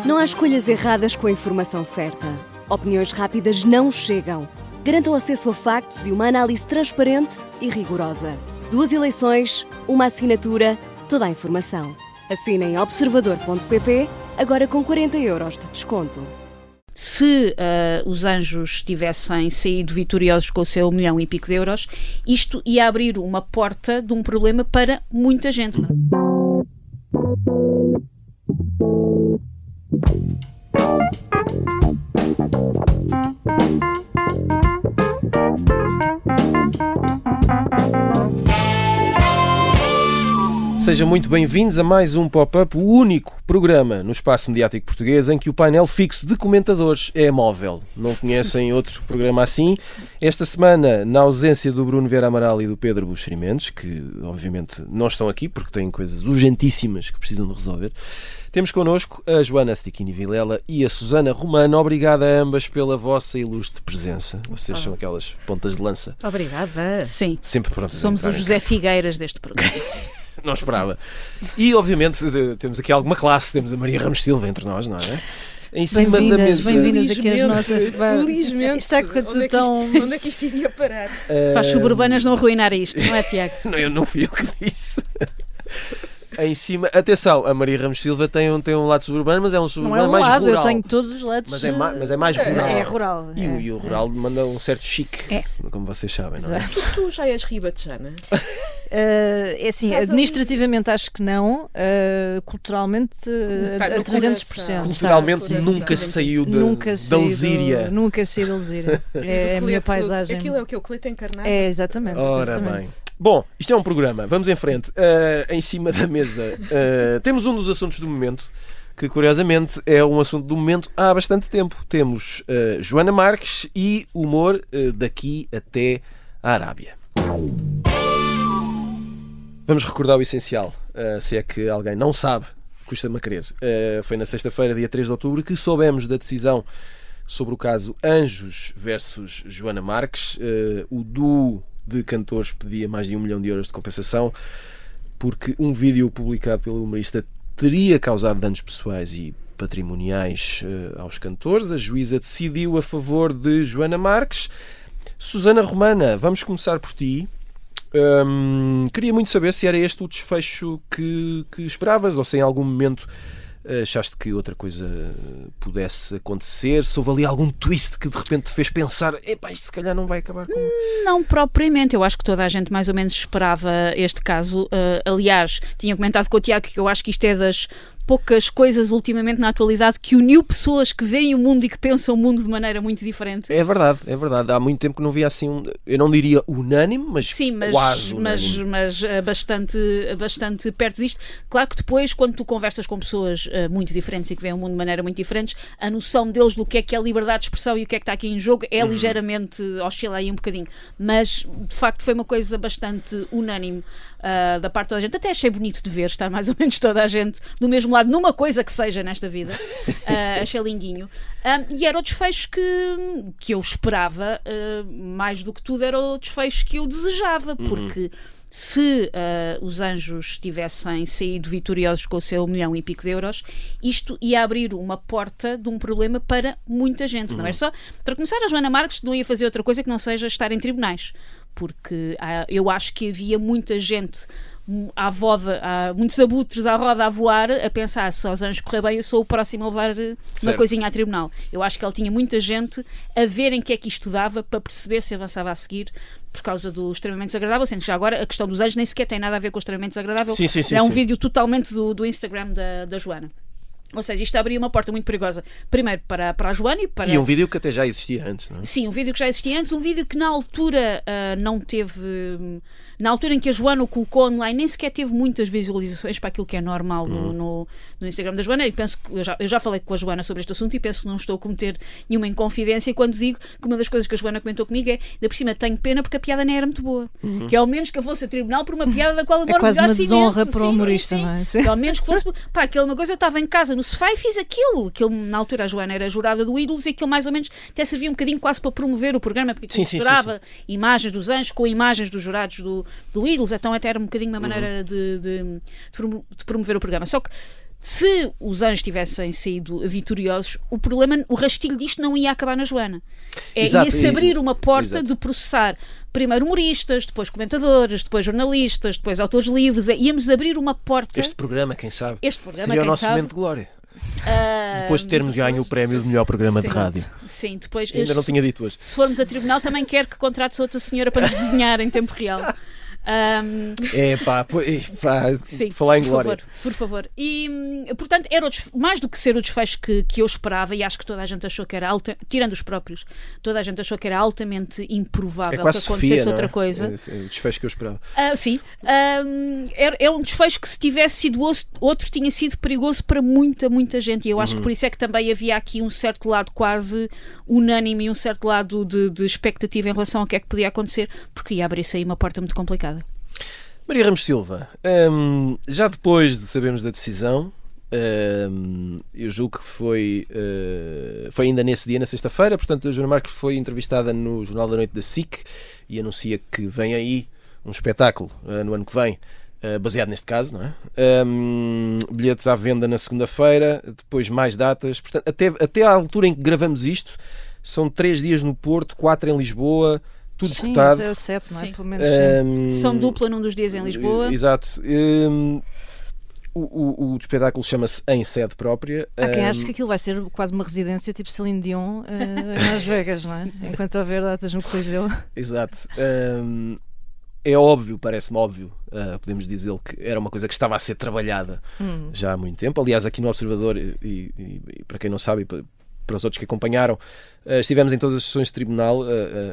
Não há escolhas erradas com a informação certa. Opiniões rápidas não chegam. Garanta o acesso a factos e uma análise transparente e rigorosa. 2 eleições, uma assinatura, toda a informação. Assine em observador.pt, agora com 40€ de desconto. Se os Anjos tivessem saído vitoriosos com o seu 1 milhão e pico de euros, isto ia abrir uma porta de um problema para muita gente, não é? Sejam muito bem-vindos a mais um Pop-Up, o único programa no espaço mediático português em que o painel fixo de comentadores é móvel. Não conhecem outro programa assim. Esta semana, na ausência do Bruno Vieira Amaral e do Pedro Buxeri Mendes, que obviamente não estão aqui porque têm coisas urgentíssimas que precisam de resolver, temos connosco a Joana Stichini Vilela e a Susana Romano. Obrigada a ambas pela vossa ilustre presença. Vocês são aquelas pontas de lança. Obrigada. Sim, Sempre prontas. somos o José Figueiras deste programa. Não esperava. E, obviamente, temos aqui alguma classe. Temos a Maria Ramos Silva entre nós, não é? Em cima da mesa. Bem-vindas aqui às nossas... Felizmente. Está tudo tão... Onde é que isto iria parar? Para as suburbanas não arruinar isto, não é, Tiago? Não fui eu que disse. Em cima, atenção, a Maria Ramos Silva tem um lado suburbano, mas é um suburbano não é um mais lado, rural. eu tenho todos os lados. Mas é mais rural. É rural. E o rural manda um certo chique, como vocês sabem, não é? Tu já és ribatejana? É assim, administrativamente acho que não, culturalmente a 300%. Culturalmente nunca saiu da Lesíria. Nunca saí da Lesíria. É a minha paisagem. Aquilo é o que? O colete encarnado? É, exatamente. Ora exatamente. bem. Bom, isto é um programa. Vamos em frente. Em cima da mesa temos um dos assuntos do momento, que curiosamente é um assunto do momento há bastante tempo. Temos Joana Marques e humor daqui até a Arábia. Vamos recordar o essencial, se é que alguém não sabe, custa-me a crer. Foi na sexta-feira, dia 3 de outubro, que soubemos da decisão sobre o caso Anjos versus Joana Marques. O duo de cantores pedia mais de 1 milhão de euros de compensação porque um vídeo publicado pelo humorista teria causado danos pessoais e patrimoniais aos cantores. A juíza decidiu a favor de Joana Marques. Susana Romana, vamos começar por ti. Queria muito saber se era este o desfecho que esperavas ou se em algum momento achaste que outra coisa pudesse acontecer, se houve ali algum twist que de repente te fez pensar, epá, isto se calhar não vai acabar com... Não propriamente, eu acho que toda a gente mais ou menos esperava este caso. Aliás, tinha comentado com o Tiago que eu acho que isto é das poucas coisas ultimamente na atualidade que uniu pessoas que veem o mundo e que pensam o mundo de maneira muito diferente. É verdade. Há muito tempo que não via assim, eu não diria unânime, mas sim, quase unânime. Mas bastante perto disto. Claro que depois, quando tu conversas com pessoas muito diferentes e que veem o mundo de maneira muito diferente, a noção deles do que é liberdade de expressão e o que é que está aqui em jogo é ligeiramente, oscila aí um bocadinho. Mas, de facto, foi uma coisa bastante unânime da parte de toda a gente. Até achei bonito de ver estar mais ou menos toda a gente do mesmo lado numa coisa que seja nesta vida. Achei lindinho. E era o desfecho que eu esperava, mais do que tudo era o desfecho que eu desejava, porque se os Anjos tivessem saído vitoriosos com o seu 1 milhão e pico de euros, isto ia abrir uma porta de um problema para muita gente. Não é só, para começar, a Joana Marques não ia fazer outra coisa que não seja estar em tribunais, porque eu acho que havia muita gente à roda, muitos abutres à roda a voar, a pensar, se aos Anjos correr bem, eu sou o próximo a levar uma coisinha a tribunal. Eu acho que ele tinha muita gente a ver em que é que isto dava para perceber se avançava a seguir por causa do extremamente desagradável, sendo que já agora a questão dos Anjos nem sequer tem nada a ver com o extremamente desagradável. Sim, é um vídeo totalmente do Instagram da Joana. Ou seja, isto abria uma porta muito perigosa, primeiro para a Joana e para... E um vídeo que até já existia antes, não é? Sim, um vídeo que já existia antes, um vídeo que na altura não teve... Na altura em que a Joana o colocou online, nem sequer teve muitas visualizações para aquilo que é normal no Instagram da Joana. E penso que eu já falei com a Joana sobre este assunto e penso que não estou a cometer nenhuma inconfidência quando digo que uma das coisas que a Joana comentou comigo é, ainda por cima, tenho pena porque a piada nem era muito boa. Que ao menos que eu fosse a tribunal por uma piada da qual eu me orgulhasse imenso. É quase uma desonra para o humorista, sim. Não é? Que ao menos que fosse... Pá, aquela uma coisa, eu estava em casa no sofá e fiz aquilo. Na altura a Joana era jurada do Ídolos e aquilo mais ou menos até servia um bocadinho quase para promover o programa, porque misturava imagens dos Anjos com imagens dos jurados do Ídolos, então até era um bocadinho uma maneira de promover o programa. Só que se os anjos tivessem saído vitoriosos, o problema, o rastilho disto não ia acabar na Joana. Ia-se abrir uma porta de processar primeiro humoristas, depois comentadores, depois jornalistas, depois autores de livros. Íamos abrir uma porta. Este programa, quem sabe? Seria o nosso momento de glória. Depois de termos ganho o prémio de melhor programa de rádio. Sim, depois. Ainda não tinha dito hoje. Se formos a tribunal, também quero que contrates outra senhora para nos desenhar em tempo real. Sim, falar em glória. Por favor. E, portanto, era mais do que ser o desfecho que eu esperava, e acho que toda a gente achou que era, tirando os próprios, toda a gente achou que era altamente improvável que acontecesse outra coisa. É o desfecho que eu esperava. Sim. É um desfecho que, se tivesse sido outro, tinha sido perigoso para muita gente, e eu acho que por isso é que também havia aqui um certo lado quase unânime e um certo lado de expectativa em relação ao que é que podia acontecer, porque ia abrir-se aí uma porta muito complicada. Maria Ramos Silva, já depois de sabermos da decisão, eu julgo que foi ainda nesse dia, na sexta-feira, portanto a Joana Marques foi entrevistada no Jornal da Noite da SIC e anuncia que vem aí um espetáculo no ano que vem, baseado neste caso, não é? Bilhetes à venda na segunda-feira, depois mais datas, portanto, até à altura em que gravamos isto, são 3 dias no Porto, 4 em Lisboa, tudo esgotado. Sim, 7, não é? Sim. Pelo menos São dupla num dos dias em Lisboa. Exato. O espetáculo chama-se Em Sede Própria. Há quem acha que aquilo vai ser quase uma residência tipo Celine Dion em Las Vegas, não é? Enquanto houver datas no Coliseu. Exato. É óbvio, parece-me óbvio, podemos dizer que era uma coisa que estava a ser trabalhada já há muito tempo. Aliás, aqui no Observador, e para quem não sabe, para os outros que acompanharam, estivemos em todas as sessões de tribunal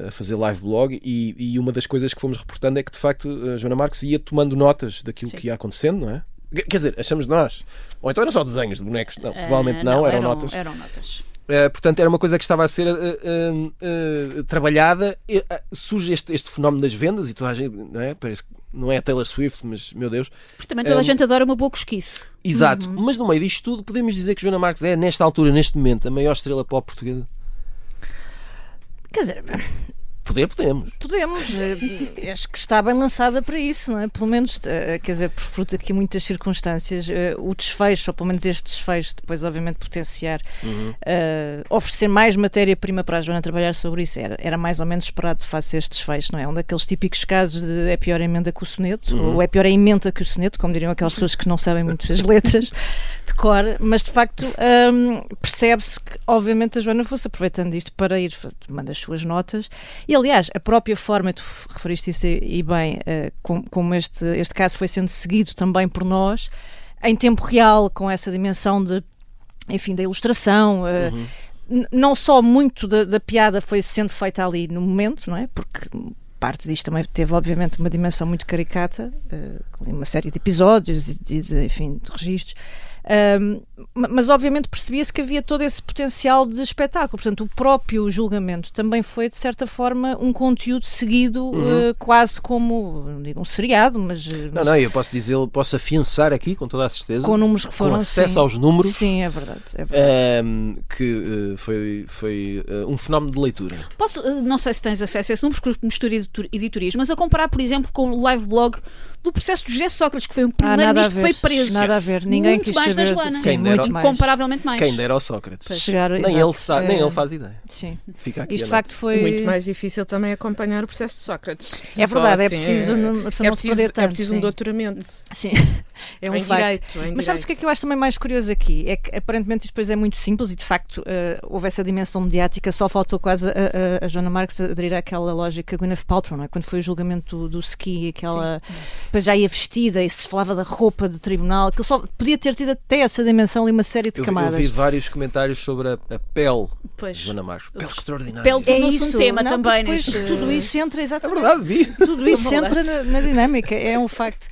a fazer live blog, e uma das coisas que fomos reportando é que, de facto, a Joana Marques ia tomando notas daquilo que ia acontecendo, não é? Quer dizer, achamos nós. Ou então eram só desenhos de bonecos. Não, provavelmente não, eram notas. Eram notas. Portanto, era uma coisa que estava a ser trabalhada. Surge este fenómeno das vendas, e toda a gente, não é? Parece que não é a Taylor Swift, mas, meu Deus. Porque também toda a gente adora uma boa cosquice. Exato. Mas no meio disto tudo, podemos dizer que Joana Marques é, nesta altura, neste momento, a maior estrela pop portuguesa? Quer dizer, podemos. Acho que está bem lançada para isso, não é? Pelo menos, quer dizer, por fruto aqui muitas circunstâncias, o desfecho, ou pelo menos este desfecho, depois obviamente potenciar, oferecer mais matéria-prima para a Joana trabalhar sobre isso, era mais ou menos esperado de face este desfecho, não é? Um daqueles típicos casos de é pior a emenda que o soneto, ou é pior a emenda que o soneto, como diriam aquelas pessoas que não sabem muito as letras de cor, mas de facto percebe-se que obviamente a Joana fosse aproveitando isto para ir tomando as suas notas. E aliás, a própria forma, tu referiste isso e bem, como este caso foi sendo seguido também por nós, em tempo real, com essa dimensão de, enfim, da ilustração, não só muito da piada foi sendo feita ali no momento, não é? Porque parte disto também teve obviamente uma dimensão muito caricata, uma série de episódios e de registros. Mas obviamente percebia-se que havia todo esse potencial de espetáculo, portanto o próprio julgamento também foi de certa forma um conteúdo seguido, quase como, não digo um seriado, mas eu posso afiançar aqui com toda a certeza, com números que foram, com acesso aos números, sim, é verdade. que foi um fenómeno de leitura. Não sei se tens acesso a esse número, porque mistura editorias, mas a comparar, por exemplo, com o live blog do processo de José Sócrates, que foi o primeiro ministro que foi preso. Nada a ver, ninguém muito quis mais saber da Joana. muito mais. Comparavelmente mais. Quem dera ao Sócrates. Nem ele faz ideia. Sim. Fica aqui isto de facto foi muito mais difícil também acompanhar o processo de Sócrates. É verdade, é preciso é preciso um doutoramento. Sim, é um facto. Mas sabes o que é que eu acho também mais curioso aqui? É que aparentemente isto depois é muito simples e de facto houve essa dimensão mediática, só faltou quase a Joana Marques aderir àquela lógica Gwyneth Paltrow, não é? Quando foi o julgamento do ski, aquela depois já ia vestida e se falava da roupa do tribunal, que só podia ter tido até essa dimensão ali, uma série de camadas. Eu vi vários comentários sobre a pele de Joana Marques. Pele extraordinária. Pele tornou-se um tema também. Depois tudo isso entra exatamente. É verdade, vi. Tudo isso entra na dinâmica, é um facto.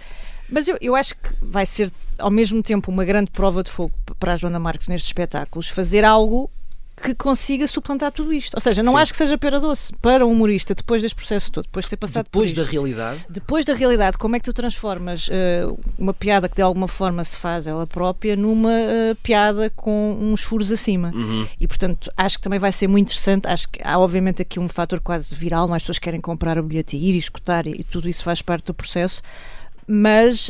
Mas eu acho que vai ser ao mesmo tempo uma grande prova de fogo para a Joana Marques nestes espetáculos, fazer algo que consiga suplantar tudo isto. Ou seja, não acho que seja pera doce para um humorista, depois deste processo todo, depois de ter passado por isto. Depois da realidade, como é que tu transformas uma piada que de alguma forma se faz ela própria numa piada com uns furos acima? E portanto, acho que também vai ser muito interessante. Acho que há obviamente aqui um fator quase viral, as pessoas querem comprar o bilhete e ir escutar, e tudo isso faz parte do processo. mas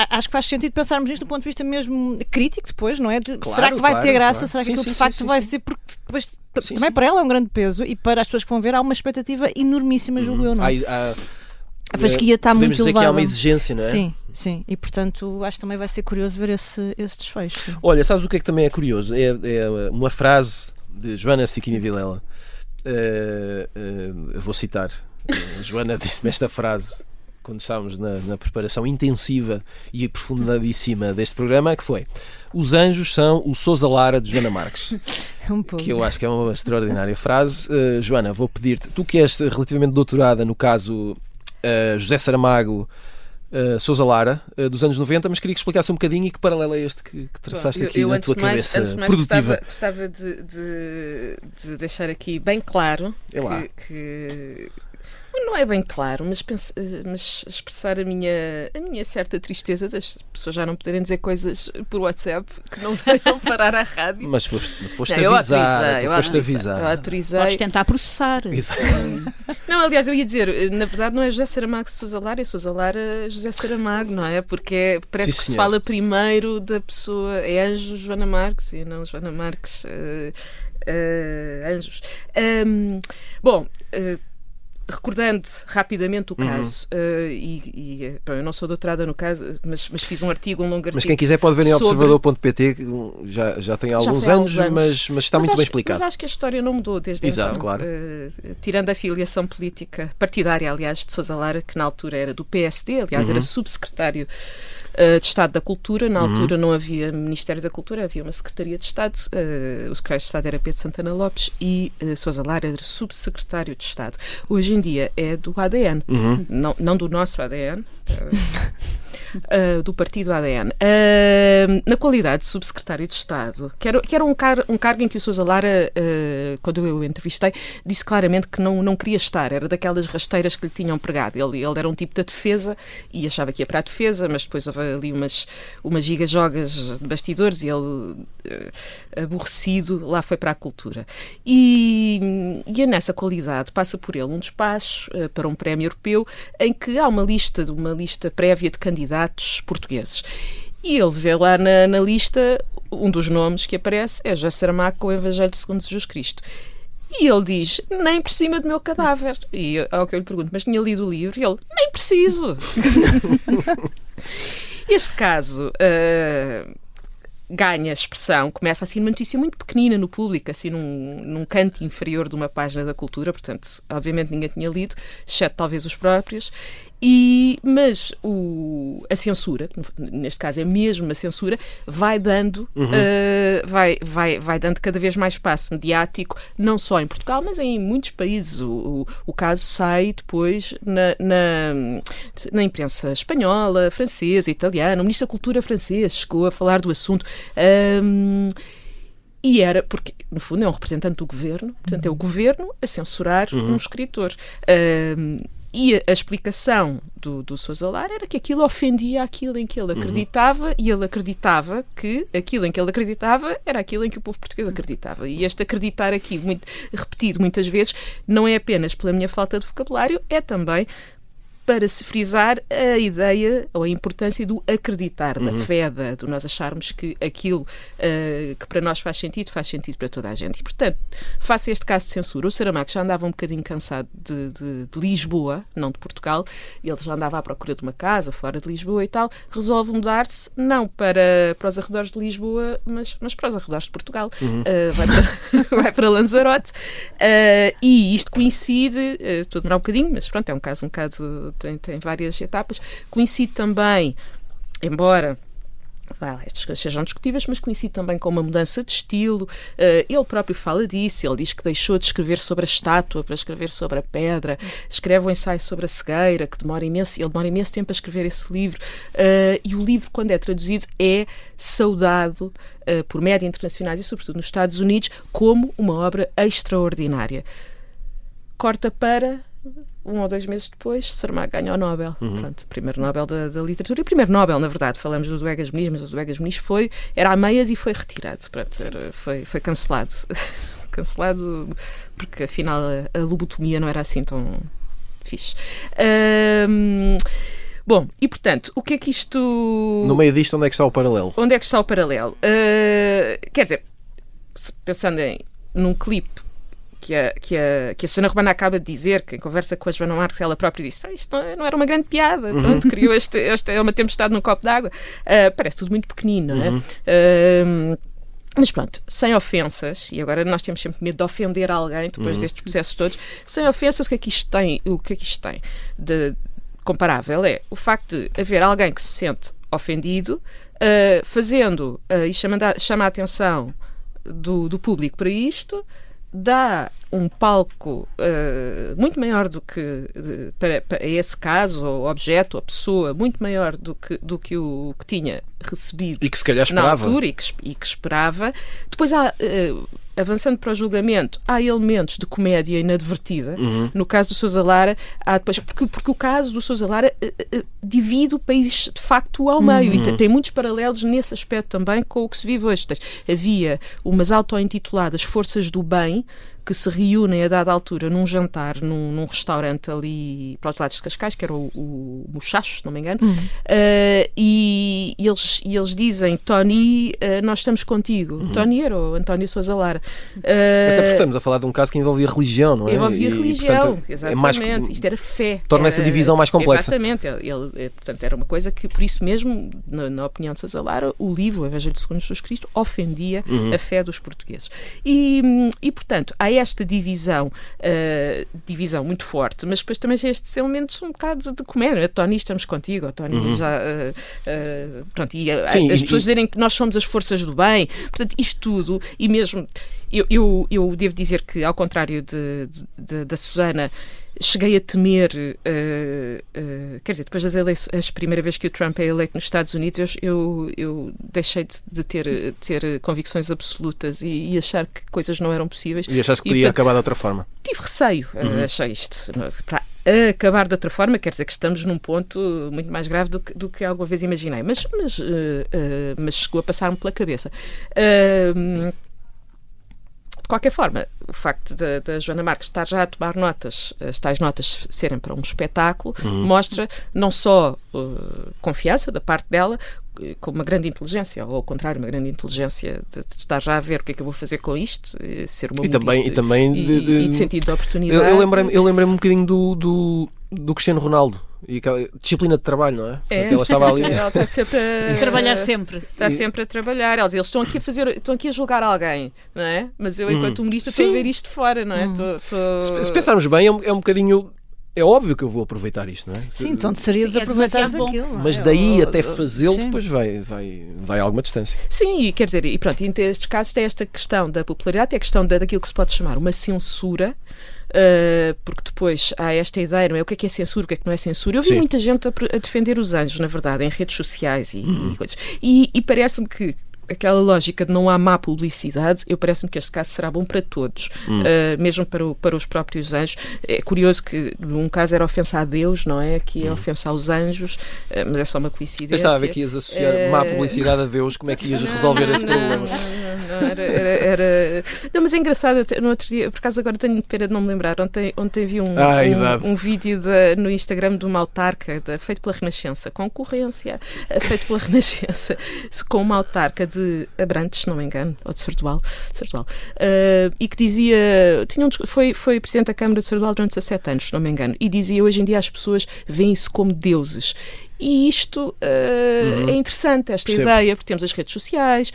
acho que faz sentido pensarmos nisto do ponto de vista mesmo crítico depois, não é? Será que vai ter graça? Será que aquilo de facto vai ser? Porque depois também para ela é um grande peso e para as pessoas que vão ver há uma expectativa enormíssima, julgo eu, não é? A fasquia está muito elevada. Podemos dizer que há uma exigência, não é? Sim. E portanto acho que também vai ser curioso ver esse desfecho. Sim. Olha, sabes o que é que também é curioso? É uma frase de Joana Stiquinha Vilela. Vou citar. A Joana disse-me esta frase quando estávamos na preparação intensiva e aprofundadíssima deste programa, que foi: os anjos são o Sousa Lara de Joana Marques. Que eu acho que é uma extraordinária frase. Joana, vou pedir-te, tu que és relativamente doutorada no caso José Saramago, Sousa Lara, dos anos 90, mas queria que explicasse um bocadinho e que paralelo é este que traçaste aqui na tua cabeça produtiva. Gostava de deixar aqui bem claro que não é bem claro, mas expressar a minha certa tristeza das pessoas já não poderem dizer coisas por WhatsApp que não venham parar à rádio. Mas foste avisar. Eu autorizei. Podes tentar processar. Não, aliás, eu ia dizer, na verdade não é José Saramago Sousa Lara, é Sousa Lara José Saramago, não é? Porque parece que se fala primeiro da pessoa, é Anjo Joana Marques e não Joana Marques Anjos. Recordando rapidamente o caso, eu não sou doutorada no caso, mas fiz um artigo, um longo artigo. Mas quem quiser pode ver em observador.pt, já tem alguns anos, mas está muito bem explicado. Mas acho que a história não mudou desde então. Claro. Tirando a filiação política partidária, aliás, de Sousa Lara, que na altura era do PSD, aliás, era subsecretário de Estado da Cultura. Na altura não havia Ministério da Cultura, havia uma Secretaria de Estado. O secretário de Estado era Pedro Santana Lopes e Sousa Lara era subsecretário de Estado. Hoje em dia é do ADN, não do nosso ADN, do partido ADN. Na qualidade de subsecretário de Estado, que era um cargo em que o Sousa Lara, quando eu o entrevistei, disse claramente que não queria estar, era daquelas rasteiras que lhe tinham pregado. Ele era um tipo da defesa e achava que ia para a defesa, mas depois houve ali umas gigas-jogas de bastidores e ele, aborrecido, lá foi para a cultura. E é nessa qualidade, passa por ele um despacho para um prémio europeu em que há uma lista prévia de candidatos portugueses. E ele vê lá na lista, um dos nomes que aparece é José Saramago com o Evangelho segundo Jesus Cristo. E ele diz, nem por cima do meu cadáver. E ao que eu lhe pergunto, mas tinha lido o livro? E ele, nem preciso. Este caso ganha expressão, começa assim uma notícia muito pequenina no público, assim num canto inferior de uma página da Cultura, portanto, obviamente ninguém tinha lido, exceto talvez os próprios, mas a censura, que neste caso é mesmo a censura, vai dando vai dando cada vez mais espaço mediático, não só em Portugal, mas em muitos países. O caso sai depois na imprensa espanhola, francesa, italiana. O Ministro da Cultura francês chegou a falar do assunto. E era, porque no fundo é um representante do governo, portanto é o governo a censurar um escritor. E a explicação do Sousa Lara era que aquilo ofendia aquilo em que ele acreditava e ele acreditava que aquilo em que ele acreditava era aquilo em que o povo português acreditava. E este acreditar aqui, repetido muitas vezes, não é apenas pela minha falta de vocabulário, é também para se frisar a ideia ou a importância do acreditar, da fé, do nós acharmos que aquilo que para nós faz sentido para toda a gente. E, portanto, face a este caso de censura, o Saramago já andava um bocadinho cansado de Lisboa, não de Portugal, ele já andava à procura de uma casa fora de Lisboa e tal, resolve mudar-se, não para os arredores de Lisboa, mas para os arredores de Portugal. Vai para Lanzarote, e isto coincide, estou a demorar um bocadinho, mas pronto, é um caso um bocado... Tem várias etapas. Coincide também, embora estas coisas sejam discutíveis, mas coincide também com uma mudança de estilo. Ele próprio fala disso, ele diz que deixou de escrever sobre a estátua para escrever sobre a pedra, escreve um ensaio sobre a cegueira, que ele demora imenso tempo a escrever esse livro, e o livro, quando é traduzido, é saudado por média internacionais e sobretudo nos Estados Unidos como uma obra extraordinária. Corta para 1 ou 2 meses depois, Saramago ganha o Nobel. Pronto, primeiro Nobel da literatura e primeiro Nobel, na verdade. Falamos do Duegas Muniz, mas o Duegas Muniz era a meias e foi retirado. Pronto, foi cancelado. Cancelado porque, afinal, a lobotomia não era assim tão fixe. Bom, e portanto, o que é que isto... No meio disto, onde é que está o paralelo? Onde é que está o paralelo? Quer dizer, pensando num clipe que a Susana Romana acaba de dizer, que em conversa com a Joana Marques, ela própria disse, isto não era uma grande piada, pronto, criou é uma tempestade num copo d'água. Parece tudo muito pequenino, não é? Mas pronto, sem ofensas, e agora nós temos sempre medo de ofender alguém depois destes processos todos, sem ofensas, o que é que isto tem de comparável? É o facto de haver alguém que se sente ofendido, fazendo e chama a atenção do público para isto, dá um palco muito maior do que para esse caso, ou objeto, ou pessoa, muito maior do que o que tinha recebido e que se calhar esperava. Na altura e que esperava. Depois há, avançando para o julgamento, há elementos de comédia inadvertida. No caso do Sousa Lara, há depois, porque o caso do Sousa Lara divide o país de facto ao meio e tem muitos paralelos nesse aspecto também com o que se vive hoje. Havia umas auto-intituladas forças do bem que se reúnem a dada altura num jantar, num restaurante ali para os lados de Cascais, que era o Muchacho, se não me engano, e eles dizem, Tony, nós estamos contigo. Tony era o António Sousa Lara. Até porque estamos a falar de um caso que envolvia religião, não é? Envolvia religião, portanto, exatamente. Isto era fé. Torna essa divisão mais complexa. Exatamente. Portanto, era uma coisa que, por isso mesmo, na opinião de Sousa Lara, o livro, o Evangelho segundo Jesus Cristo, ofendia a fé dos portugueses. E portanto, há esta divisão muito forte, mas depois também estes elementos um bocado de comédia. Tony, estamos contigo, Tony, já... pronto, e as pessoas dizerem que nós somos as forças do bem. Portanto, isto tudo, e mesmo... Eu devo dizer que, ao contrário da Susana, cheguei a temer, quer dizer, depois das eleições, a primeira vez que o Trump é eleito nos Estados Unidos, eu deixei de ter convicções absolutas e achar que coisas não eram possíveis. E achaste que podia acabar de outra forma? Tive receio, achei isto. Para acabar de outra forma, quer dizer que estamos num ponto muito mais grave do que alguma vez imaginei. Mas chegou a passar-me pela cabeça. De qualquer forma, o facto da Joana Marques estar já a tomar notas, as tais notas serem para um espetáculo, mostra não só confiança da parte dela, como uma grande inteligência, ou ao contrário, uma grande inteligência de estar já a ver o que é que eu vou fazer com isto, ser uma e também de sentido de oportunidade. Eu lembrei-me um bocadinho do Cristiano Ronaldo e aquela disciplina de trabalho, não é? Ela estava ali. Ela está sempre a trabalhar sempre. Está sempre a trabalhar. Eles estão aqui a julgar alguém, não é? Mas eu, enquanto humorista, estou a ver isto de fora, não é? Se pensarmos bem, é um bocadinho. É óbvio que eu vou aproveitar isto, não é? Sim, então serias aproveitar aquilo. Mas daí até fazê-lo, depois vai a alguma distância. Sim, e quer dizer, e pronto, e nestes casos tem esta questão da popularidade, é a questão daquilo que se pode chamar uma censura, porque depois há esta ideia, não é? O que é censura, o que é que não é censura? Eu vi muita gente a defender os anjos, na verdade, em redes sociais e coisas. E parece-me que aquela lógica de não há má publicidade, parece-me que este caso será bom para todos, mesmo para os próprios anjos. É curioso que num caso era ofensa a Deus, não é? Aqui é ofensa aos anjos, mas é só uma coincidência. Eu estava a ver que ias associar má publicidade a Deus, como é que ias resolver esse problema? Não, mas é engraçado, no outro dia, por acaso agora tenho pena de não me lembrar, ontem vi um vídeo no Instagram de uma autarca feito pela Renascença, concorrência, feito pela Renascença, com uma autarca de Abrantes, se não me engano, ou de Sardual, e que dizia, foi presidente da Câmara de Sardual durante 17 anos, se não me engano, e dizia, hoje em dia as pessoas veem isso como deuses. E isto é interessante, esta ideia, porque temos as redes sociais,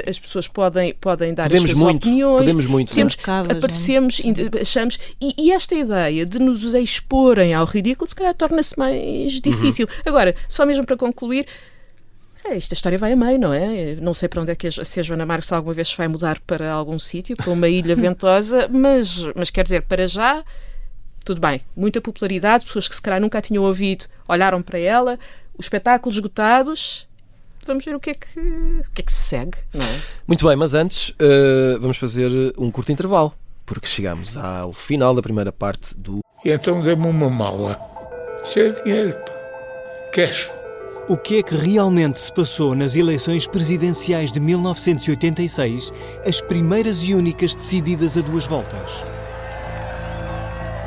as pessoas podem dar as suas opiniões. Podemos muito. Aparecemos, achamos, e esta ideia de nos exporem ao ridículo, se calhar torna-se mais difícil. Agora, só mesmo para concluir, esta história vai a meio, não é? Não sei para onde é que se a Joana Marques alguma vez vai mudar para algum sítio, para uma ilha ventosa, mas quer dizer, para já... Tudo bem, muita popularidade, pessoas que se calhar nunca a tinham ouvido olharam para ela, os espetáculos esgotados, vamos ver o que é que se segue, não é? Muito bem, mas antes vamos fazer um curto intervalo, porque chegamos ao final da primeira parte do... E então dê-me uma mala cheia de dinheiro, pá. Queres? O que é que realmente se passou nas eleições presidenciais de 1986, as primeiras e únicas decididas a 2 voltas?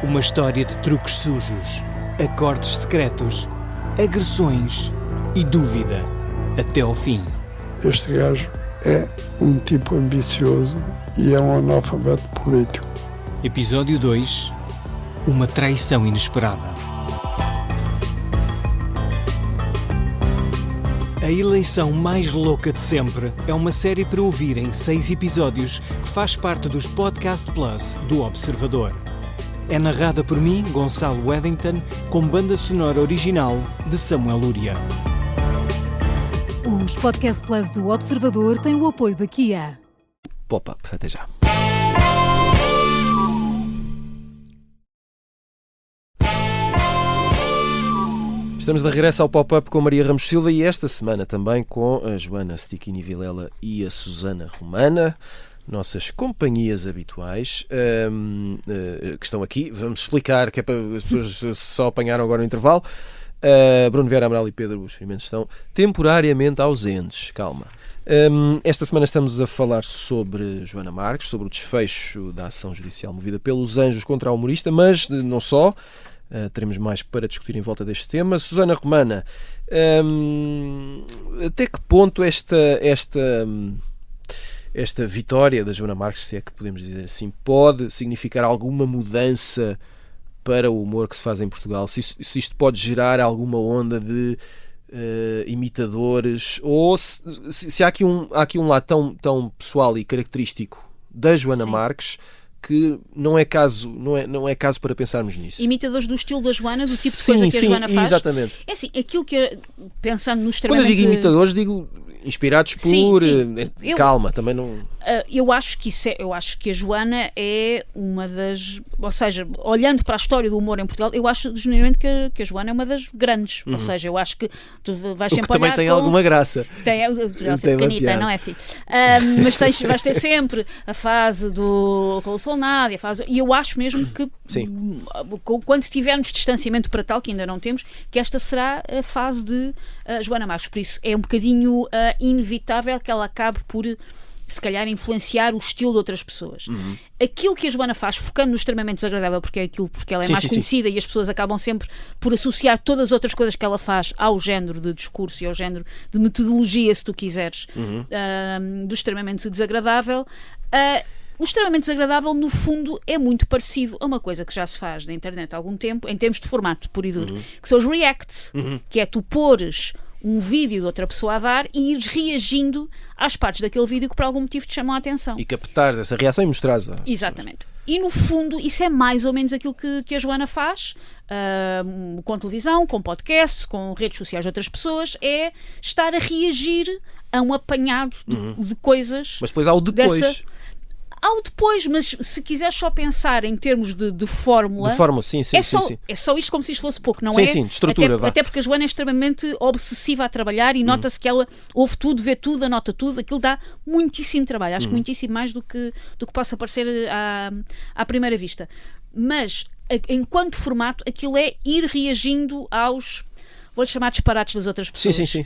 Uma história de truques sujos, acordes secretos agressões e dúvida até ao fim. Este gajo é um tipo ambicioso e é um analfabeto político. Episódio 2. Uma traição inesperada. A eleição mais louca de sempre é uma série para ouvir em 6 episódios que faz parte dos Podcast Plus do Observador. É narrada por mim, Gonçalo Weddington, com banda sonora original de Samuel Lúria. Os Podcast Plus do Observador têm o apoio da Kia. Pop-up, até já. Estamos de regresso ao Pop-Up com Maria Ramos Silva e esta semana também com a Joana Stichini Vilela e a Susana Romana, nossas companhias habituais que estão aqui. Vamos explicar, que é para as pessoas só apanharam agora no intervalo. Bruno Vieira Amaral e Pedro Buxerimentos estão temporariamente ausentes. Calma. Esta semana estamos a falar sobre Joana Marques, sobre o desfecho da ação judicial movida pelos Anjos contra a humorista, mas não só. Teremos mais para discutir em volta deste tema. Susana Romana, até que ponto esta vitória da Joana Marques, se é que podemos dizer assim, pode significar alguma mudança para o humor que se faz em Portugal? Se isto pode gerar alguma onda de imitadores, ou se há aqui um lado tão pessoal e característico da Joana Marques que não é caso para pensarmos nisso. Imitadores do estilo da Joana, do tipo de coisa que a Joana faz. Exatamente. É assim, aquilo que, pensando no extremamente... Quando eu digo imitadores, digo inspirados por... Calma, também não... Eu acho que a Joana é uma das... Ou seja, olhando para a história do humor em Portugal, eu acho genuinamente que a Joana é uma das grandes. Ou seja, eu acho que tu vais sempre também olhar tem alguma graça. Tem pequenita, não é, filho? Mas vais ter sempre a fase do Rolson Nádia, e eu acho mesmo que quando tivermos distanciamento para tal, que ainda não temos, que esta será a fase de Joana Marques. Por isso é um bocadinho inevitável que ela acabe por, se calhar, influenciar o estilo de outras pessoas. Aquilo que a Joana faz, focando no extremamente desagradável, porque ela é mais conhecida e as pessoas acabam sempre por associar todas as outras coisas que ela faz ao género de discurso e ao género de metodologia, se tu quiseres, do extremamente desagradável. O extremamente desagradável, no fundo, é muito parecido a uma coisa que já se faz na internet há algum tempo, em termos de formato puro e duro, que são os reacts, que é tu pores um vídeo de outra pessoa a dar e ires reagindo às partes daquele vídeo que por algum motivo te chamam a atenção. E captares essa reação e mostrares. Exatamente. E no fundo isso é mais ou menos aquilo que a Joana faz, com televisão, com podcasts, com redes sociais de outras pessoas, é estar a reagir a um apanhado de coisas. Mas depois há o depois. Ao depois, mas se quiseres só pensar em termos de fórmula... De fórmula, sim. É só isto como se isto fosse pouco, não é? Sim, de estrutura, até porque a Joana é extremamente obsessiva a trabalhar e nota-se que ela ouve tudo, vê tudo, anota tudo, aquilo dá muitíssimo trabalho, acho que muitíssimo mais do que possa parecer à primeira vista. Mas, enquanto formato, aquilo é ir reagindo aos... vou-lhe chamar disparates das outras pessoas. Sim.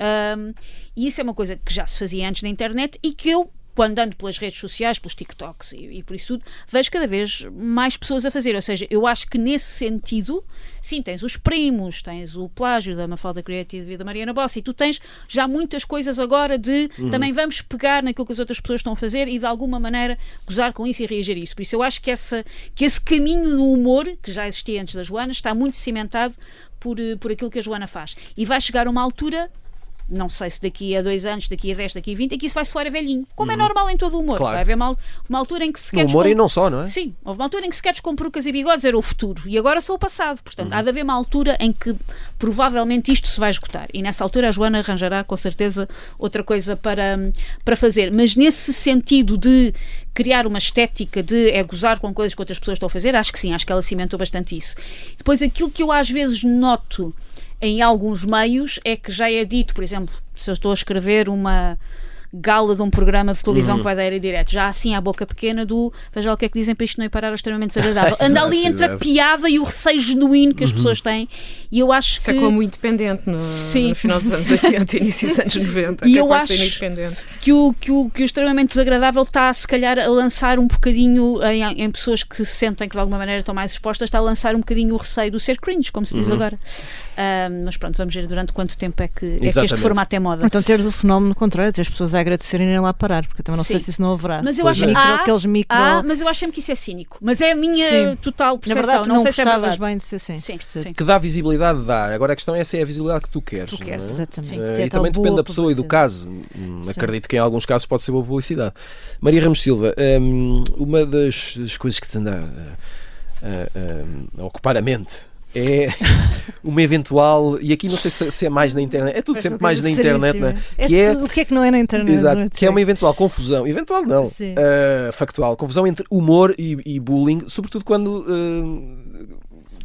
E isso é uma coisa que já se fazia antes na internet e que eu, quando ando pelas redes sociais, pelos TikToks e por isso tudo, vejo cada vez mais pessoas a fazer. Ou seja, eu acho que nesse sentido, sim, tens os primos, tens o plágio da Mafalda Creative e da Mariana Bossi, e tu tens já muitas coisas agora de também vamos pegar naquilo que as outras pessoas estão a fazer e de alguma maneira gozar com isso e reagir a isso. Por isso eu acho que esse caminho no humor, que já existia antes da Joana, está muito cimentado por aquilo que a Joana faz. E vai chegar uma altura... não sei se daqui a 2 anos, daqui a 10, daqui a 20, aqui isso vai soar a velhinho, como é normal em todo o humor. Claro. Vai haver uma altura em que se quer... No humor e não só, não é? Sim, houve uma altura em que se queres com perucas e bigodes, era o futuro, e agora sou o passado. Portanto, há de haver uma altura em que provavelmente isto se vai esgotar, e nessa altura a Joana arranjará com certeza outra coisa para fazer. Mas nesse sentido de criar uma estética de gozar com coisas que outras pessoas estão a fazer, acho que sim, acho que ela cimentou bastante isso. Depois, aquilo que eu às vezes noto em alguns meios é que já é dito, por exemplo, se eu estou a escrever uma gala de um programa de televisão que vai dar em direto, já assim à boca pequena do veja lá o que é que dizem para isto não ir parar extremamente desagradável. Anda ali entre a piada e o receio genuíno que as pessoas têm, e eu acho que... é como independente no final dos anos 80 e início dos anos 90. E eu acho que o extremamente desagradável está, se calhar, a lançar um bocadinho em pessoas que se sentem que de alguma maneira estão mais expostas, está a lançar um bocadinho o receio do ser cringe, como se diz agora. Mas pronto, vamos ver durante quanto tempo é que este Exatamente. formato é moda. Então teres o fenómeno contrário, ter as pessoas a agradecerem e irem lá parar, porque eu também não sei Sim. se isso não haverá. Mas eu Pois acho é. Aqueles micro... mas eu acho sempre que isso é cínico. Mas é a minha Sim. total Na percepção. verdade, tu não não sei se é gostavas verdade. bem de ser assim. Sim, percebo. sim. Que dá visibilidade, dá. Agora a questão é se é a visibilidade que tu queres. Tu queres, não é? exatamente. Sim. Se é E tal também boa depende da pessoa e do publicidade. caso. Acredito que em alguns casos pode ser boa publicidade. Maria Ramos Silva, uma das coisas que te anda a ocupar a mente é uma eventual, e aqui não sei se é mais na internet, é tudo Parece sempre uma mais coisa na internet, não é? Que é, o que é que não é na internet? exato, não é? que é uma eventual confusão, eventual não, Sim. factual, confusão entre humor e bullying, sobretudo quando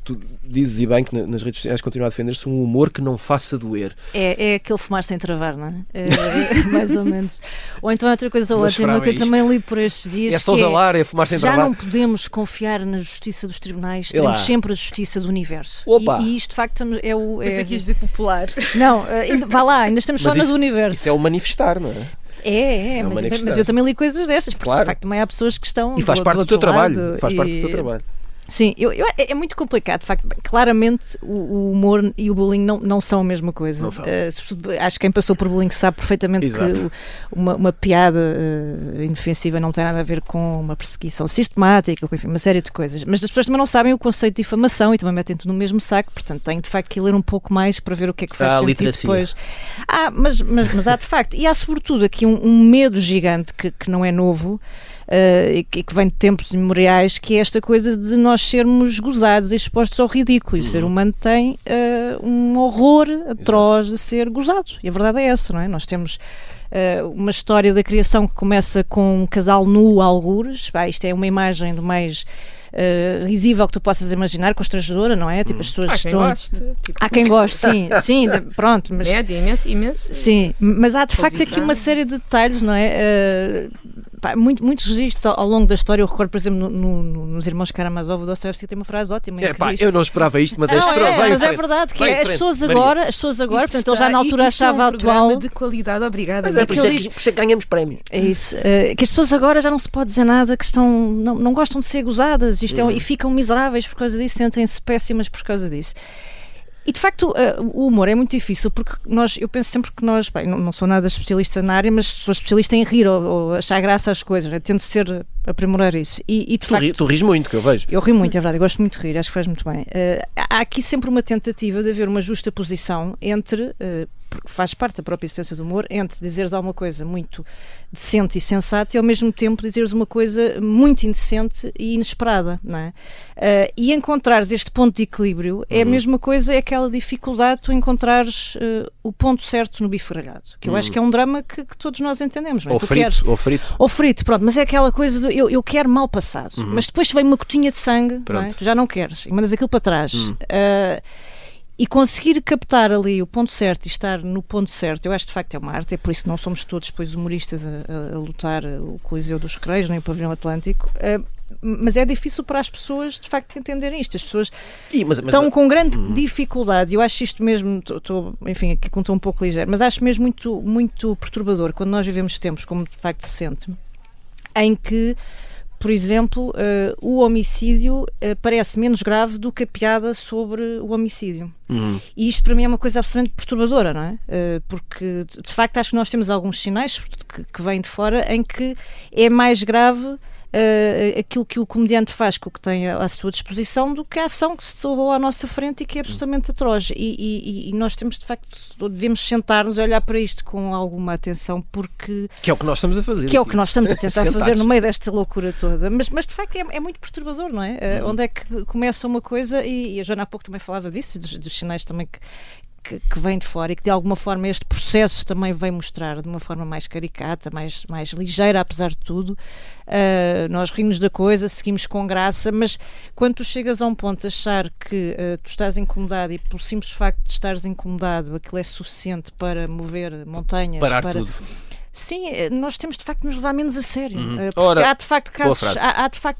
tu dizes e bem que nas redes sociais continua a defender-se um humor que não faça doer. É aquele fumar sem travar, não é? Mais ou menos. Ou então é outra coisa Não ótima esperava que eu isto. também li por estes dias. É só que zalar, é fumar se sem já travar. não podemos confiar na justiça dos tribunais, E lá. teremos sempre a justiça do universo. Opa! E isto de facto é o. Pensei que ias dizer popular. Não, vá lá, ainda estamos Mas só na isso- do universo. Isso é o manifestar, não é? É, um mas manifestar. eu também li coisas destas, porque Claro. de facto também há pessoas que estão. E faz parte do outro teu trabalho. lado Faz parte do e- teu trabalho. Sim, é muito complicado, de facto. Claramente o humor e o bullying não são a mesma coisa. Não são. Acho que quem passou por bullying sabe perfeitamente Exato. que uma piada inofensiva não tem nada a ver com uma perseguição sistemática, com enfim, uma série de coisas. Mas as pessoas também não sabem o conceito de difamação e também metem tudo no mesmo saco, portanto têm de facto que ler um pouco mais para ver o que é que faz Há sentido literacia. depois. Mas há de facto, e há sobretudo aqui um medo gigante que não é novo, e que vem de tempos imemoriais, que é esta coisa de nós sermos gozados e expostos ao ridículo. E o ser humano tem um horror atroz de ser gozado. E a verdade é essa, não é? Nós temos uma história da criação que começa com um casal nu, algures. Isto é uma imagem do mais risível que tu possas imaginar, constrangedora, não é? Tipo, as pessoas Há quem estão... goste. Tipo, Há quem goste, sim, pronto, mas... média, imenso. Sim, mas há de facto aqui televisão. uma série de detalhes, não é? Muitos registros ao longo da história. Eu recordo, por exemplo, nos Irmãos Karamazov, o Dostoiévski tem uma frase ótima. em que diz- Eu não esperava isto, mas Não, vai em mas é frente. verdade que Vai em as frente, pessoas Maria. agora, Isto portanto, ele já na altura isto é um achava programa atual. de qualidade, obrigada. Mas é por isso Aquele é que ganhamos prémio. É isso, que as pessoas agora já não se pode dizer nada, que não gostam de ser gozadas, e ficam miseráveis por causa disso, sentem-se péssimas por causa disso. E de facto o humor é muito difícil porque eu penso sempre que nós, não sou nada especialista na área, mas sou especialista em rir ou achar graça às coisas, tento ser aprimorar isso. E de facto, Tu ris muito, que eu vejo. eu rio muito, é verdade, eu gosto muito de rir, acho que faz muito bem. Há aqui sempre uma tentativa de haver uma justa posição entre, porque faz parte da própria essência do humor, entre dizeres alguma coisa muito decente e sensata e ao mesmo tempo dizeres uma coisa muito indecente e inesperada, não é? E encontrares este ponto de equilíbrio é a mesma coisa, é aquela dificuldade de tu encontrares o ponto certo no bife grelhado, que eu acho que é um drama que todos nós entendemos, não é? Ou frito. Ou frito, pronto, mas é aquela coisa do eu quero mal passado, mas depois te vem uma gotinha de sangue, não é? Pronto. Tu já não queres e mandas aquilo para trás. E conseguir captar ali o ponto certo e estar no ponto certo, eu acho que de facto é uma arte, é por isso que não somos todos depois humoristas a lutar o Coliseu dos Recreios, nem o Pavilhão Atlântico. Mas é difícil para as pessoas de facto entenderem isto. As pessoas estão com grande dificuldade. Eu acho isto mesmo, enfim, aqui contou um pouco ligeiro, mas acho mesmo muito, muito perturbador quando nós vivemos tempos como de facto se sente, em que, por exemplo, o homicídio parece menos grave do que a piada sobre o homicídio. E isto para mim é uma coisa absolutamente perturbadora, não é? Porque de facto acho que nós temos alguns sinais que vêm de fora em que é mais grave aquilo que o comediante faz com o que tem à sua disposição do que a ação que se rolou à nossa frente e que é absolutamente atroz. E nós temos de facto, devemos sentar-nos a olhar para isto com alguma atenção, porque Que é o que nós estamos a fazer. que é o que nós estamos a tentar fazer Sentados. no meio desta loucura toda, mas de facto é muito perturbador, não é? Onde é que começa uma coisa, e a Joana há pouco também falava disso, dos sinais também que vem de fora e que de alguma forma este processo também vem mostrar de uma forma mais caricata, mais ligeira, apesar de tudo. Nós rimos da coisa, seguimos com graça, mas quando tu chegas a um ponto de achar que tu estás incomodado e pelo simples facto de estares incomodado aquilo é suficiente para mover montanhas, Parar para tudo. Sim, nós temos de facto de nos levar menos a sério. Porque Ora, há de facto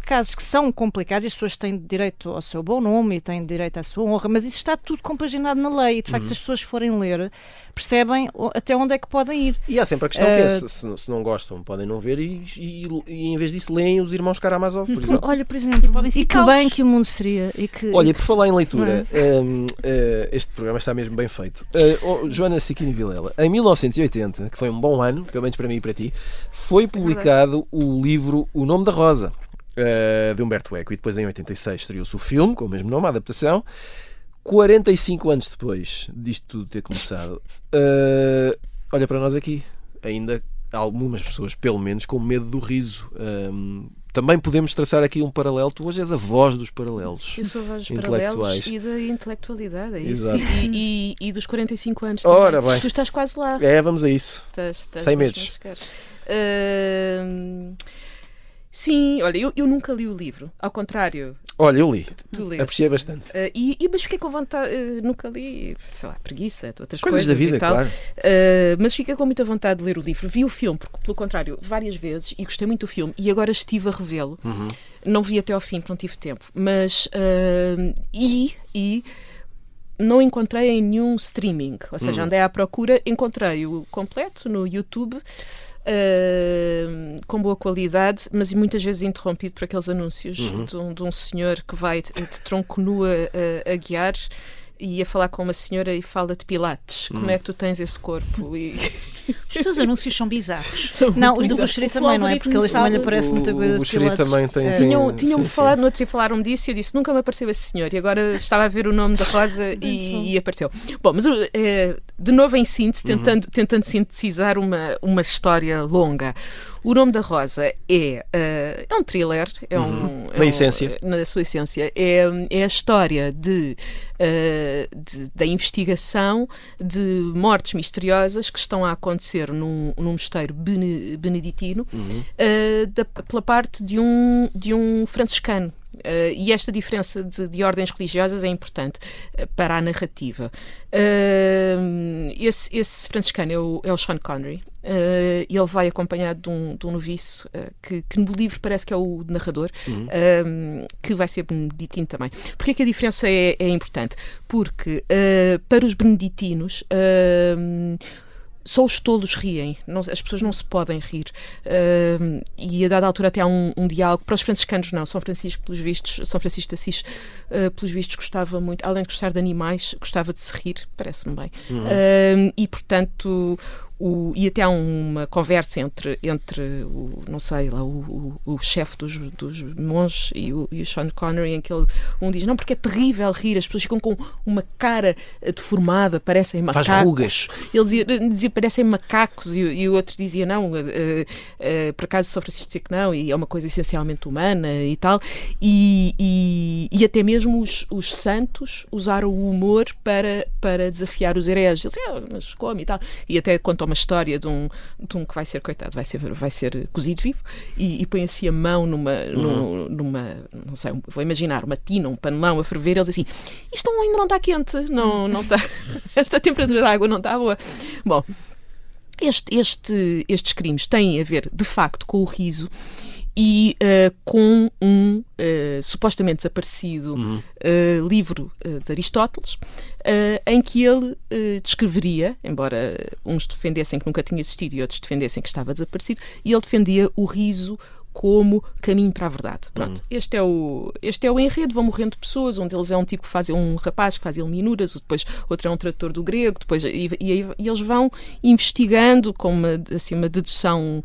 casos que são complicados e as pessoas têm direito ao seu bom nome e têm direito à sua honra, mas isso está tudo compaginado na lei e de facto se as pessoas forem ler, percebem até onde é que podem ir. E há sempre a questão que é, se não gostam, podem não ver e em vez disso leem os Irmãos Karamazov, por exemplo. Olha, por exemplo, e que bem que o mundo seria. Olha, por falar em leitura, este programa está mesmo bem feito. Joana Siquini Vilela, em 1980, que foi um bom ano, pelo menos para mim e para ti, foi publicado o livro O Nome da Rosa, de Humberto Eco, e depois em 86 estreou-se o filme, com o mesmo nome, a adaptação. 45 anos depois disto tudo ter começado, olha para nós aqui, ainda há algumas pessoas, pelo menos, com medo do riso. Também podemos traçar aqui um paralelo. Tu hoje és a voz dos paralelos. Eu sou a voz dos intelectuais. paralelos e da intelectualidade, é isso. Exato. E dos 45 anos Ora também. bem. Tu estás quase lá. Vamos a isso. Estás sem mesmo medos. a chegar. Sim, olha, eu nunca li o livro. Ao contrário, Olha, eu li. tu leste. Apreciei bastante. Mas fiquei com vontade, nunca li, sei lá, preguiça, outras Coisas da vida, e tal. claro. Mas fiquei com muita vontade de ler o livro. Vi o filme, porque, pelo contrário, várias vezes, e gostei muito do filme, e agora estive a revê-lo. Não vi até ao fim, porque não tive tempo. Mas, não encontrei em nenhum streaming. Ou seja, andei à procura, encontrei o completo no YouTube, com boa qualidade, mas muitas vezes interrompido por aqueles anúncios de um senhor que vai de tronco nu a guiar e a falar com uma senhora e fala de pilates. Como é que tu tens esse corpo? Os teus anúncios são bizarros. Não, os do Buxeri também, não é? Porque eles também lhe aparece muita coisa de Buxeri pilates. também tem... Tinham-me falado, no outro dia falaram disso e eu disse, nunca me apareceu esse senhor. E agora estava a ver o nome da Rosa e apareceu. Bom, mas de novo em síntese, tentando sintetizar uma história longa. O Nome da Rosa é um thriller, na sua essência, é a história da investigação de mortes misteriosas que estão a acontecer num mosteiro beneditino pela parte de um franciscano. E esta diferença de ordens religiosas é importante para a narrativa. Esse franciscano é o Sean Connery. Ele vai acompanhado de um noviço que no livro parece que é o narrador, que vai ser beneditino também. Porquê que a diferença é importante? Porque para os beneditinos só os tolos riem, as pessoas não se podem rir. E a dada altura até há um diálogo. Para os franciscanos não, São Francisco de Assis, pelos vistos, gostava muito, além de gostar de animais, gostava de se rir, parece-me bem. E portanto e até há uma conversa entre o, não sei lá, o chefe dos monges e o Sean Connery, em que um diz, não, porque é terrível rir, as pessoas ficam com uma deformada, parecem macacos. Faz rugas. Ele dizia parecem macacos e o outro dizia, não, por acaso São Francisco dizia que não, e é uma coisa essencialmente humana e tal, e até mesmo os santos usaram o humor para desafiar os hereges. Eles diziam, mas como e tal, e até contam uma história de um que vai ser, coitado, vai ser cozido vivo e põe assim a mão numa não sei, vou imaginar, uma tina, um panelão a ferver, eles assim, isto ainda não está quente, não está, esta temperatura da água não está boa. Bom, estes crimes têm a ver, de facto, com o riso e com um supostamente desaparecido livro de Aristóteles, em que ele descreveria, embora uns defendessem que nunca tinha existido e outros defendessem que estava desaparecido, e ele defendia o riso como caminho para a verdade. Pronto, este é o enredo, vão morrendo pessoas, um deles é um tipo que faz, um rapaz que faz ilminuras, depois outro é um tradutor do grego, depois, e eles vão investigando com uma dedução,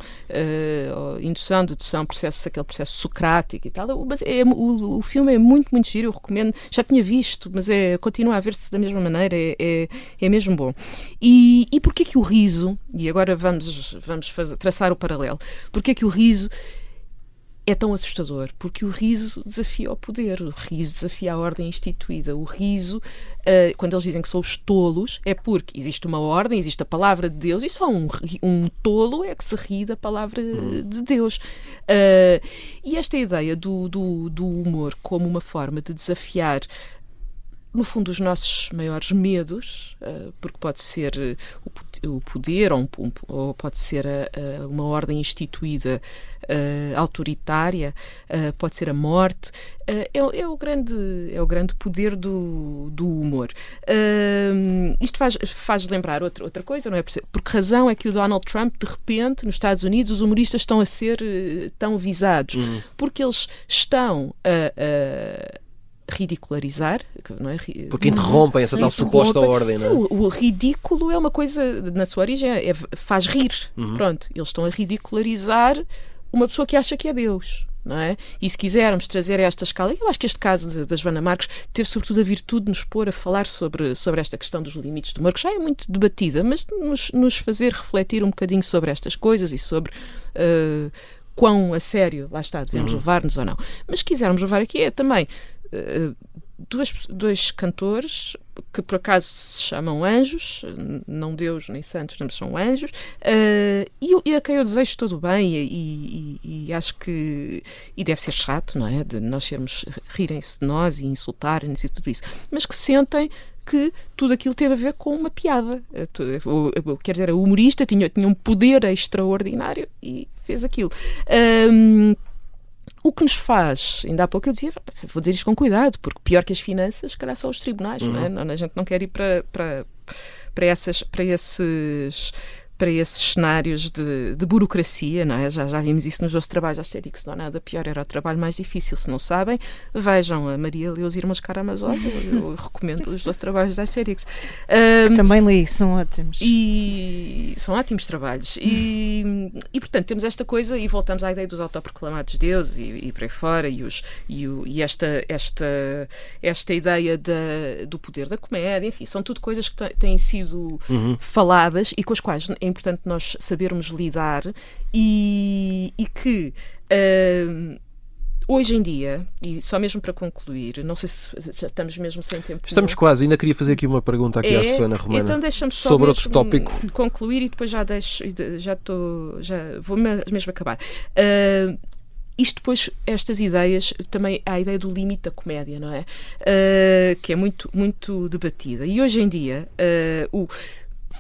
aquele processo socrático e tal. Mas o filme é muito, muito giro, eu recomendo, já tinha visto, mas continua a ver-se da mesma maneira, é mesmo bom. E porquê que o riso, e agora vamos traçar o paralelo, porquê que o riso é tão assustador? Porque o riso desafia o poder, o riso desafia a ordem instituída. O riso, quando eles dizem que são os tolos, é porque existe uma ordem, existe a palavra de Deus e só um tolo é que se ri da palavra de Deus. E esta ideia do humor como uma forma de desafiar no fundo, os nossos maiores medos, porque pode ser o poder ou pode ser uma ordem instituída autoritária, pode ser a morte, é o grande poder do humor. Isto faz lembrar outra coisa, não é? Por que razão é que o Donald Trump, de repente, nos Estados Unidos, os humoristas estão a ser tão visados? Porque eles estão a ridicularizar, não é? Porque interrompem essa tal suposta ordem, não é? Sim, o ridículo é uma coisa, na sua origem, faz rir. Pronto, eles estão a ridicularizar uma pessoa que acha que é Deus, não é? E se quisermos trazer esta escala, eu acho que este caso da Joana Marques teve sobretudo a virtude de nos pôr a falar sobre esta questão dos limites do humor, que já é muito debatida, mas de nos fazer refletir um bocadinho sobre estas coisas e sobre quão a sério, lá está, devemos levar-nos ou não. Mas se quisermos levar aqui é também dois cantores que por acaso se chamam anjos, não Deus nem santos, mas são anjos, e a quem eu desejo todo o bem e acho que deve ser chato, não é? De nós rirem-se de nós e insultarem-nos e tudo isso, mas que sentem que tudo aquilo teve a ver com uma piada. Quer dizer, o humorista tinha um poder extraordinário e fez aquilo. O que nos faz, ainda há pouco eu dizia, vou dizer isto com cuidado, porque pior que as finanças, se calhar são os tribunais, não é? A gente não quer ir para esses cenários de burocracia, não é? Já vimos isso nos 12 trabalhos da Asterix, não há nada pior, era o trabalho mais difícil. Se não sabem, vejam a Maria lê os Irmãos Karamazov, eu recomendo os 12 trabalhos da Asterix. Também li, são ótimos. E são ótimos trabalhos. E portanto, temos esta coisa e voltamos à ideia dos autoproclamados deuses e por aí fora, e esta ideia do poder da comédia, enfim, são tudo coisas que têm sido faladas e com as quais é importante nós sabermos lidar e que hoje em dia, e só mesmo para concluir, não sei se já estamos mesmo sem tempo. Estamos quase, ainda queria fazer aqui uma pergunta aqui à Susana Romana. Então deixa-me só sobre outro tópico. Concluir e depois já vou mesmo acabar. Isto depois, estas ideias, também há a ideia do limite da comédia, não é? Que é muito, muito debatida. E hoje em dia,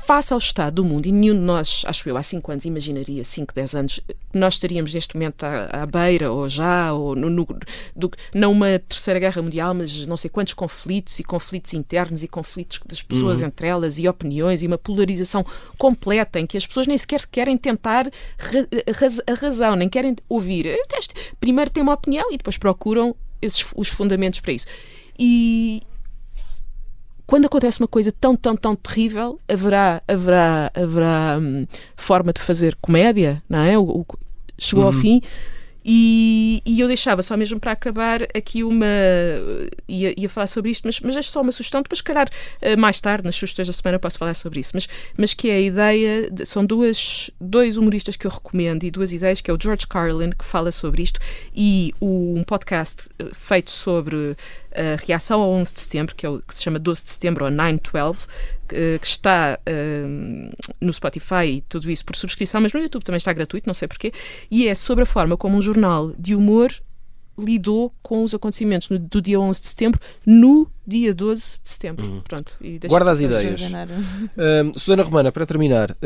face ao estado do mundo, e nenhum de nós, acho eu, há 5 anos imaginaria, 5, 10 anos, nós estaríamos neste momento à beira, ou não uma terceira guerra mundial, mas não sei quantos conflitos, e conflitos internos, e conflitos das pessoas entre elas, e opiniões, e uma polarização completa, em que as pessoas nem sequer querem tentar a razão, nem querem ouvir. Primeiro têm uma opinião, e depois procuram os fundamentos para isso. E quando acontece uma coisa tão, tão, tão terrível, haverá forma de fazer comédia, não é? Chegou ao fim. E eu deixava só mesmo para acabar aqui ia falar sobre isto, mas é só uma sugestão, depois se calhar mais tarde, nas sugestões da semana, posso falar sobre isso, mas que é a ideia, são dois humoristas que eu recomendo e 2 ideias, que é o George Carlin, que fala sobre isto, e um podcast feito sobre a reação ao 11 de setembro, que se chama 12 de setembro, ou 9/12, que está no Spotify e tudo isso por subscrição, mas no YouTube também está gratuito, não sei porquê, e é sobre a forma como um jornal de humor lidou com os acontecimentos do dia 11 de setembro no dia 12 de setembro. Pronto, guarda as ideias. Susana Romana, para terminar,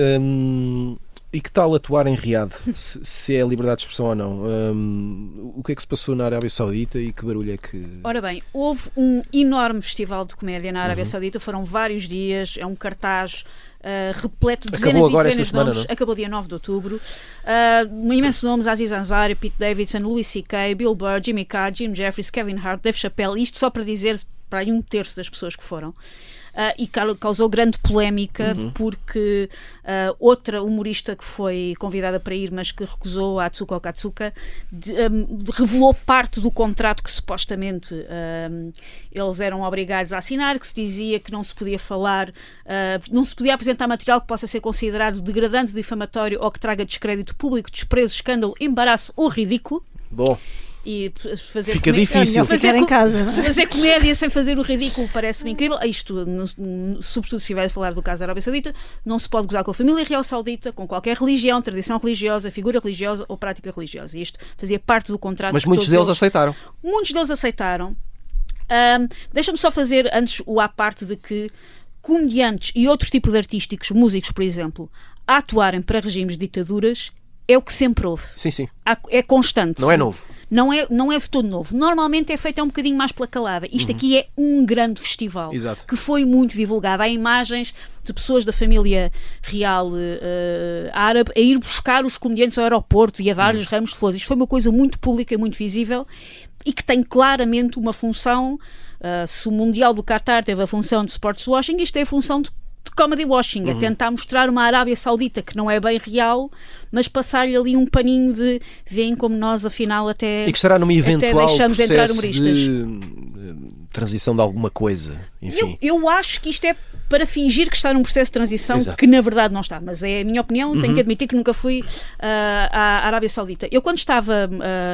e que tal atuar em Riad? Se é liberdade de expressão ou não? O que é que se passou na Arábia Saudita e que barulho é que... Ora bem, houve um enorme festival de comédia na Arábia Saudita, foram vários dias, é um cartaz repleto de dezenas e dezenas de nomes. Acabou dia 9 de outubro. Imensos nomes: Aziz Ansari, Pete Davidson, Louis C.K., Bill Burr, Jimmy Carr, Jim Jeffries, Kevin Hart, Dave Chappelle. Isto só para dizer para aí 1/3 das pessoas que foram. E causou grande polémica porque outra humorista que foi convidada para ir, mas que recusou, a Atsuko Okatsuka, revelou parte do contrato que supostamente eles eram obrigados a assinar, que se dizia que não se podia falar, não se podia apresentar material que possa ser considerado degradante, difamatório ou que traga descrédito público, desprezo, escândalo, embaraço ou ridículo. Bom. E fazer fica difícil ficar em casa. Fazer comédia sem fazer o ridículo parece-me incrível. Isto, sobretudo se vai falar do caso da Arábia Saudita, não se pode gozar com a família real saudita, com qualquer religião, tradição religiosa, figura religiosa ou prática religiosa. E isto fazia parte do contrato. Mas muitos deles aceitaram. Muitos deles aceitaram. Deixa-me só fazer antes o à parte de que comediantes e outros tipos de artísticos, músicos, por exemplo, a atuarem para regimes de ditaduras é o que sempre houve. Sim. É constante. Não é novo. Não é de todo novo. Normalmente é feito um bocadinho mais pela calada. Isto aqui é um grande festival. Exato. Que foi muito divulgado. Há imagens de pessoas da família real árabe a ir buscar os comediantes ao aeroporto e a dar-lhes ramos de flores. Isto foi uma coisa muito pública e muito visível e que tem claramente uma função. Se o Mundial do Qatar teve a função de sports washing, isto é a função de comedy washing, é tentar mostrar uma Arábia Saudita que não é bem real, mas passar-lhe ali um paninho de veem como nós afinal até e que estará numa eventual deixamos de entrar processo humoristas. de transição de alguma coisa, enfim. Eu acho que isto é para fingir que está num processo de transição. Exato. Que na verdade não está, mas é a minha opinião, tenho que admitir que nunca fui à Arábia Saudita. Eu quando estava,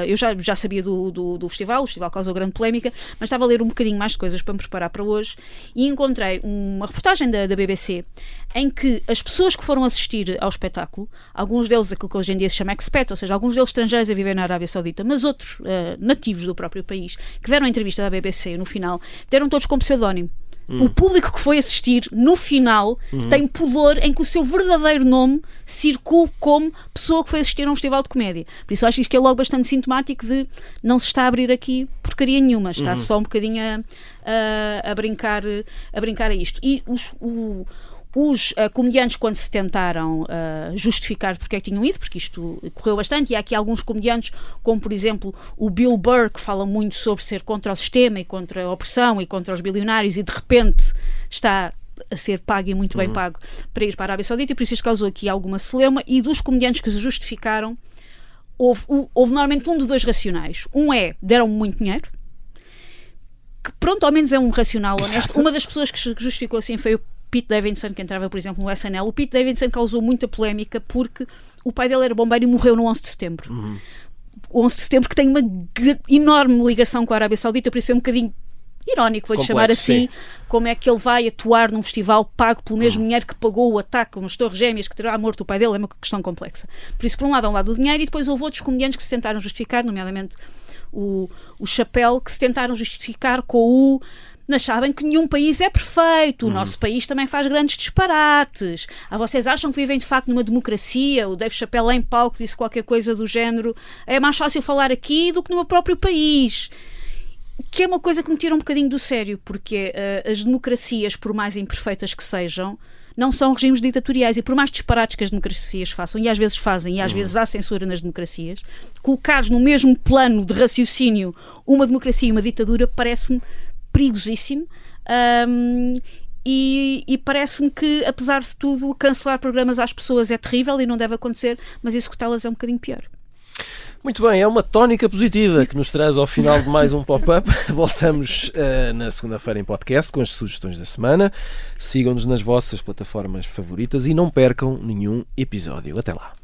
eu já sabia do festival, o festival causou grande polémica, mas estava a ler um bocadinho mais de coisas para me preparar para hoje e encontrei uma reportagem da BBC em que as pessoas que foram assistir ao espetáculo, alguns deles aquilo que hoje em dia se chama expat, ou seja, alguns deles estrangeiros a viver na Arábia Saudita, mas outros nativos do próprio país, que deram a entrevista à BBC no final, deram todos com pseudónimo. O público que foi assistir, no final, tem pudor em que o seu verdadeiro nome circule como pessoa que foi assistir a um festival de comédia. Por isso acho que é logo bastante sintomático de não se está a abrir aqui porcaria nenhuma, está só um bocadinho a brincar a isto. E os comediantes, quando se tentaram justificar porque é que tinham ido, porque isto correu bastante, e há aqui alguns comediantes, como por exemplo o Bill Burr, que fala muito sobre ser contra o sistema e contra a opressão e contra os bilionários, e de repente está a ser pago e muito bem pago para ir para a Arábia Saudita, e por isso isto causou aqui alguma celeuma. E dos comediantes que se justificaram, houve normalmente um de dois racionais. Um deram muito dinheiro, que pronto, ao menos é um racional honesto. Exato. Uma das pessoas que se justificou assim foi o Pete Davidson, que entrava, por exemplo, no SNL. O Pete Davidson causou muita polémica porque o pai dele era bombeiro e morreu no 11 de setembro. O 11 de setembro que tem uma enorme ligação com a Arábia Saudita, por isso é um bocadinho irónico, vou-lhe chamar assim, sim. Como é que ele vai atuar num festival pago pelo mesmo dinheiro que pagou o ataque nas Torres Gêmeas, que terá morto o pai dele. É uma questão complexa. Por isso, por um lado, há um lado do dinheiro, e depois houve outros comediantes que se tentaram justificar, nomeadamente o Chappelle, que se tentaram justificar com Mas sabem que nenhum país é perfeito. O nosso país também faz grandes disparates. Vocês acham que vivem de facto numa democracia? O Dave Chappelle em palco disse qualquer coisa do género: é mais fácil falar aqui do que no meu próprio país. Que é uma coisa que me tira um bocadinho do sério, porque as democracias, por mais imperfeitas que sejam, não são regimes ditatoriais, e por mais disparates que as democracias façam, e às vezes fazem, e às vezes há censura nas democracias, colocares no mesmo plano de raciocínio uma democracia e uma ditadura parece-me perigosíssimo, e parece-me que, apesar de tudo, cancelar programas às pessoas é terrível e não deve acontecer, mas executá-las é um bocadinho pior. Muito bem, é uma tónica positiva que nos traz ao final de mais um pop-up. Voltamos na segunda-feira em podcast com as sugestões da semana. Sigam-nos nas vossas plataformas favoritas e não percam nenhum episódio. Até lá.